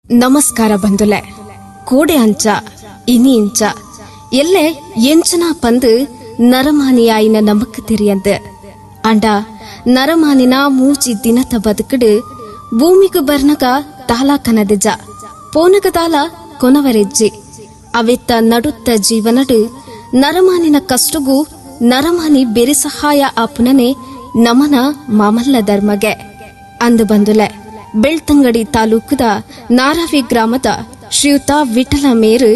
ನಮಸ್ಕಾರ ಬಂದುಲೆ ಕೋಡೆ ಅಂಚ ಇನಿ ಇಂಚ ಎಲ್ಲೆ ಎಂಚನಾ ಪಂದು ನರಮಾನಿಯಾಯಿನ ನಮಕ್ ತೆರಿಯಂದು ಅಂಡ ನರಮಾನಿನ ಮೂಜಿ ದಿನತ ಬದುಕಡು ಭೂಮಿಗೆ ಬರ್ನಗ ತಾಲ ಕನದೆಜ ಪೋನಗ ತಾಲ ಕೊನವರೆಜ್ಜಿ ಅವೆತ್ತ ನಡುತ್ತ ಜೀವನಡು ನರಮಾನಿನ ಕಷ್ಟಗೂ ನರಮಾನಿ ಬೇರೆ ಸಹಾಯ ಆಪುನನೆ ನಮನ ಮಾಮಲ್ಲ ಧರ್ಮಗೆ ಅಂದು ಬಂದುಲೆ ಬೆಳ್ತಂಗಡಿ ತಾಲೂಕದ ನಾರಾವಿ ಗ್ರಾಮದ ಶ್ರೀಯುತ ವಿಠಲ ಮೇರು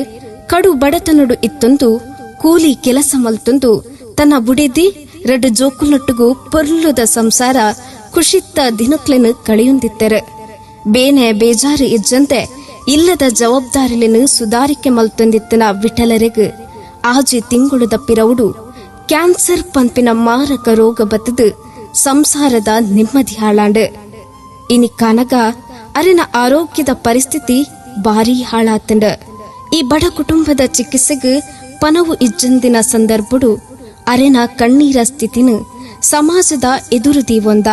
ಕಡು ಬಡತನಡು ಇತ್ತೊಂದು ಕೂಲಿ ಕೆಲಸ ಮಲ್ತೊಂದು ತನ್ನ ಬುಡಿದಿ ರಡ್ಡು ಜೋಕುಲೊಟ್ಟುಗೂ ಪೊರ್ಲುದ ಸಂಸಾರ ಖುಷಿತ್ತ ದಿನಕ್ಲೆನು ಕಳೆಯೊಂದಿತ್ತೆರು ಬೇನೆ ಬೇಜಾರು ಇಜ್ಜಂತೆ ಇಲ್ಲದ ಜವಾಬ್ದಾರಿಲೆನು ಸುಧಾರಿಕೆ ಮಲ್ತೊಂದಿತ್ತನ ವಿಠಲರೆಗು ಆಜಿ ತಿಂಗುಳುದ ಪಿರವುಡು ಕ್ಯಾನ್ಸರ್ ಪಂಪಿನ ಮಾರಕ ರೋಗ ಬತ್ತದು ಸಂಸಾರದ ನೆಮ್ಮದಿ ಹಾಳಾಂಡು ಇನಿ ಕಾನಗ ಅರಿನ ಆರೋಗ್ಯದ ಪರಿಸ್ಥಿತಿ ಭಾರಿ ಹಾಳಾತಂಡ ಈ ಬಡ ಕುಟುಂಬದ ಚಿಕಿತ್ಸೆಗೆ ಪನವು ಇಜ್ಜಂದಿನ ಸಂದರ್ಭಡು ಅರೆನ ಕಣ್ಣೀರ ಸ್ಥಿತಿನು ಸಮಾಜದ ಎದುರುದಿ ಒಂದ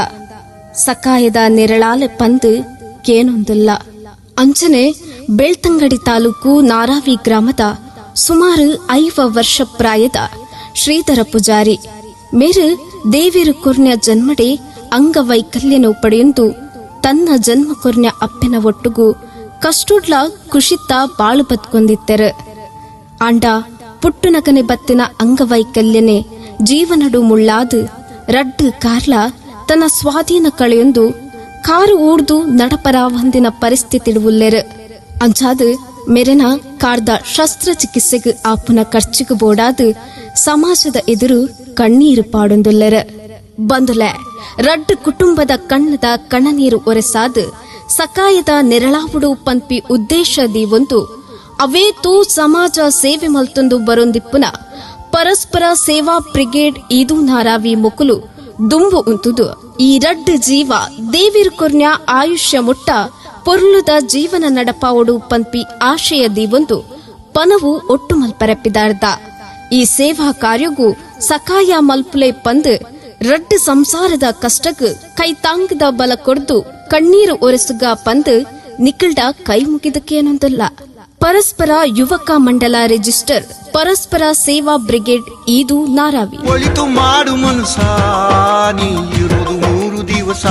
ಸಕಾಯದ ನೆರಳಾಲೆ ಪಂದು ಕೇನೊಂದಿಲ್ಲ ಅಂಚನೆ ಬೆಳ್ತಂಗಡಿ ತಾಲೂಕು ನಾರಾವಿ ಗ್ರಾಮದ ಸುಮಾರು 5 ವರ್ಷ ಪ್ರಾಯದ ಶ್ರೀಧರ ಪೂಜಾರಿ ಮೇರು ದೇವಿರು ಕೊರ್ನ್ಯ ಜನ್ಮಡೆ ಅಂಗವೈಕಲ್ಯನು ಪಡೆಯೊಂದು ತನ್ನ ಜನ್ಮ ಕೊರ್ನ್ಯ ಅಪ್ಪನ ಒಟ್ಟುಗೂ ಕಷ್ಟುಡ್ಲ ಖುಷಿತ್ತ ಬಾಳು ಬದ್ಕೊಂದಿತ್ತೆರು ಅಂಡ ಪುಟ್ಟುನಗನೆ ಬತ್ತಿನ ಅಂಗವೈಕಲ್ಯನೆ ಜೀವನಡು ಮುಳ್ಳಾದು ರಡ್ಡು ಕಾರ್ಲ ತನ್ನ ಸ್ವಾಧೀನ ಕಳೆಯೊಂದು ಕಾರು ಊಡ್ದು ನಡಪರ ಹೊಂದಿನ ಪರಿಸ್ಥಿತಿಡುವುಲ್ಲೆರು ಅಂಚಾದು ಮೆರೆನ ಕಾರ್ದ ಶಸ್ತ್ರಚಿಕಿತ್ಸೆಗೆ ಆಪುನ ಖರ್ಚಿಗೆ ಬೋಡಾದು ಸಮಾಜದ ಎದುರು ಕಣ್ಣೀರು ಪಾಡೊಂದುಲ್ಲೆರು ಬಂದುಲೆ ರಡ್ಡು ಕುಟುಂಬದ ಕಣ್ಣದ ಕಣ್ಣನೀರು ಒರೆಸಾದು ಸಕಾಯದ ನೆರಳಾವುಡು ಪಂಪಿ ಉದ್ದೇಶದಿ ಒಂದು ಅವೇತೂ ಸಮಾಜ ಸೇವೆ ಮಲ್ತೊಂದು ಬರೊಂದಿಪ್ಪುನ ಪರಸ್ಪರ ಸೇವಾ ಬ್ರಿಗೇಡ್ ಈದು ನಾರಾವಿ ಮುಕುಲು ದುಂಬು ಉಂತುದು ಈ ರಡ್ಡು ಜೀವ ದೇವಿರು ಕೊರ್ನ್ಯ ಆಯುಷ್ಯ ಮುಟ್ಟ ಪೊರ್ಲುದ ಜೀವನ ನಡಪಾವಡು ಪಂಪಿ ಆಶಯದಿ ಒಂದು ಪನವು ಒಟ್ಟು ಮಲ್ಪರಪ್ಪಿದಾರ್ದ ಈ ಸೇವಾ ಕಾರ್ಯಗೂ ಸಕಾಯ ಮಲ್ಪುಲೆ ಪಂದು ರಡ್ಡು ಸಂಸಾರದ ಕಷ್ಟಕ್ಕೆ ಕೈ ತಾಂಗದ ಬಲ ಕೊಡ್ದು ಕಣ್ಣೀರು ಒರೆಸುಗ ಪಂದು ನಿಕಲ್ಡ ಕೈ ಮುಗಿದಕ್ಕೇನೊಂದಲ್ಲ ಪರಸ್ಪರ ಯುವಕ ಮಂಡಲ ರಿಜಿಸ್ಟರ್ ಪರಸ್ಪರ ಸೇವಾ ಬ್ರಿಗೇಡ್ ಈದು ನಾರಾವಿ ಒಳಿತು ಮಾಡು ಮನುಸ ನೀ ಇರುವುದು 3 ದಿವಸ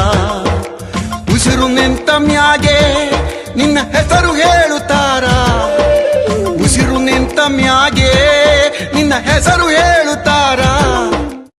ಉಸಿರು ನಿಂತ ಮ್ಯಾಗೆ ನಿನ್ನ ಹೆಸರು ಹೇಳುತ್ತಾರ ಉಸಿರು ನಿಂತ ಮ್ಯಾಗೆ ನಿನ್ನ ಹೆಸರು